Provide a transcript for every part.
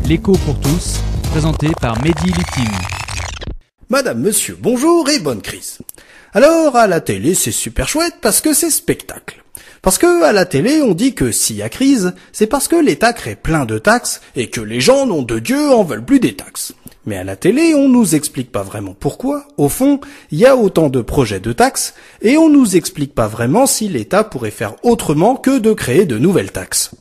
L'écho pour tous, présenté par Mehdi Littin. Madame, monsieur, bonjour et bonne crise. Alors, à la télé, c'est super chouette parce que c'est spectacle. Parce que, à la télé, on dit que s'il y a crise, c'est parce que l'État crée plein de taxes et que les gens, nom de Dieu, en veulent plus des taxes. Mais à la télé, on nous explique pas vraiment pourquoi. Au fond, il y a autant de projets de taxes et on nous explique pas vraiment si l'État pourrait faire autrement que de créer de nouvelles taxes.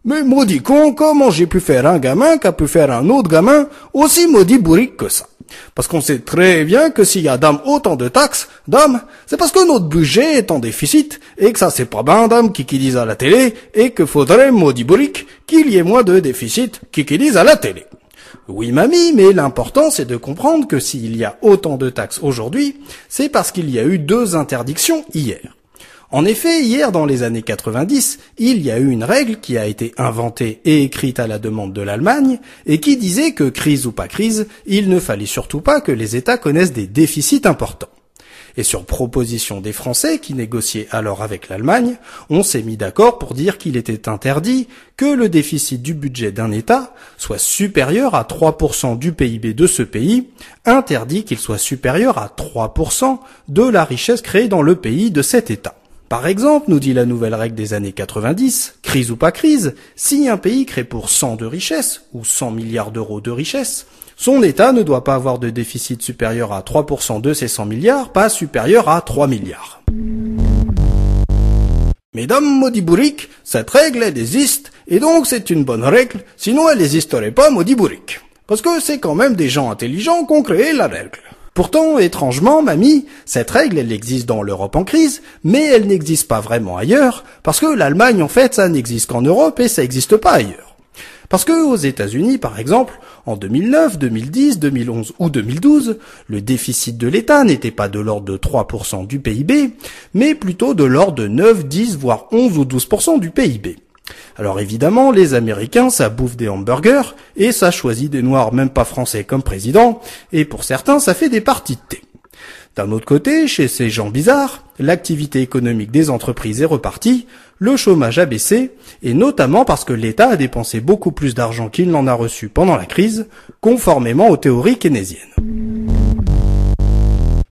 Mais maudit con, comment j'ai pu faire un gamin qu'a pu faire un autre gamin aussi maudit bourrique que ça? Parce qu'on sait très bien que s'il y a dame autant de taxes, dame, c'est parce que notre budget est en déficit, et que ça c'est pas ben dame qui disent à la télé, et que faudrait, maudit bourrique, qu'il y ait moins de déficit qui disent à la télé. Oui mamie, mais l'important c'est de comprendre que s'il y a autant de taxes aujourd'hui, c'est parce qu'il y a eu 2 interdictions hier. En effet, hier, dans les années 90, il y a eu une règle qui a été inventée et écrite à la demande de l'Allemagne et qui disait que, crise ou pas crise, il ne fallait surtout pas que les États connaissent des déficits importants. Et sur proposition des Français qui négociaient alors avec l'Allemagne, on s'est mis d'accord pour dire qu'il était interdit que le déficit du budget d'un État soit supérieur à 3% du PIB de ce pays, interdit qu'il soit supérieur à 3% de la richesse créée dans le pays de cet État. Par exemple, nous dit la nouvelle règle des années 90, crise ou pas crise, si un pays crée pour 100 de richesse, ou 100 milliards d'euros de richesse, son État ne doit pas avoir de déficit supérieur à 3% de ces 100 milliards, pas supérieur à 3 milliards. Mesdames, maudit bourrique, cette règle elle existe, et donc c'est une bonne règle, sinon elle n'existerait pas, maudit bourrique. Parce que c'est quand même des gens intelligents qui ont créé la règle. Pourtant, étrangement, mamie, cette règle, elle existe dans l'Europe en crise, mais elle n'existe pas vraiment ailleurs, parce que l'Allemagne, en fait, ça n'existe qu'en Europe et ça n'existe pas ailleurs. Parce que aux États-Unis, par exemple, en 2009, 2010, 2011 ou 2012, le déficit de l'État n'était pas de l'ordre de 3% du PIB, mais plutôt de l'ordre de 9, 10, voire 11 ou 12% du PIB. Alors évidemment, les Américains, ça bouffe des hamburgers, et ça choisit des Noirs même pas français comme président, et pour certains, ça fait des parties de thé. D'un autre côté, chez ces gens bizarres, l'activité économique des entreprises est repartie, le chômage a baissé, et notamment parce que l'État a dépensé beaucoup plus d'argent qu'il n'en a reçu pendant la crise, conformément aux théories keynésiennes.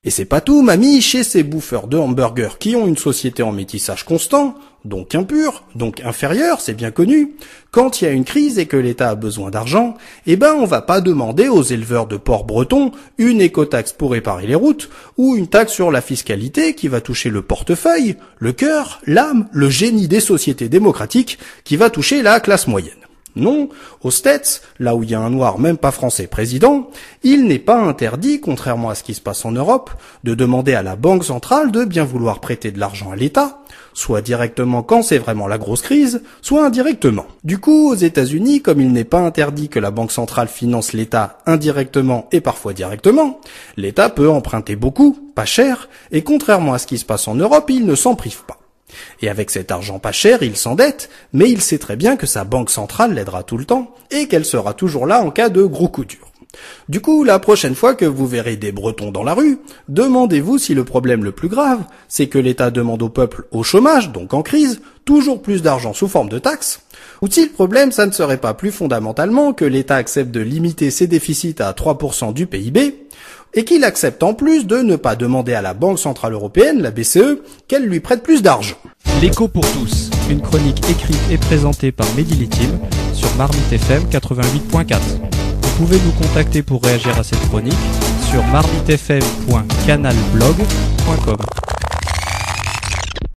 Et c'est pas tout, mamie, chez ces bouffeurs de hamburgers qui ont une société en métissage constant, donc impur, donc inférieur, c'est bien connu, quand il y a une crise et que l'État a besoin d'argent, on va pas demander aux éleveurs de porcs bretons une écotaxe pour réparer les routes, ou une taxe sur la fiscalité qui va toucher le portefeuille, le cœur, l'âme, le génie des sociétés démocratiques, qui va toucher la classe moyenne. Non, aux States, là où il y a un noir même pas français président, il n'est pas interdit, contrairement à ce qui se passe en Europe, de demander à la Banque centrale de bien vouloir prêter de l'argent à l'État, soit directement quand c'est vraiment la grosse crise, soit indirectement. Du coup, aux États-Unis, comme il n'est pas interdit que la Banque centrale finance l'État indirectement et parfois directement, l'État peut emprunter beaucoup, pas cher, et contrairement à ce qui se passe en Europe, il ne s'en prive pas. Et avec cet argent pas cher, il s'endette, mais il sait très bien que sa banque centrale l'aidera tout le temps, et qu'elle sera toujours là en cas de gros coup dur. Du coup, la prochaine fois que vous verrez des Bretons dans la rue, demandez-vous si le problème le plus grave, c'est que l'État demande au peuple au chômage, donc en crise, toujours plus d'argent sous forme de taxes, ou si le problème, ça ne serait pas plus fondamentalement que l'État accepte de limiter ses déficits à 3% du PIB, et qu'il accepte en plus de ne pas demander à la Banque Centrale Européenne, la BCE, qu'elle lui prête plus d'argent. L'écho pour tous, une chronique écrite et présentée par Mehdi Littin sur Marmite FM 88.4. Vous pouvez nous contacter pour réagir à cette chronique sur marmitefm.canalblog.com.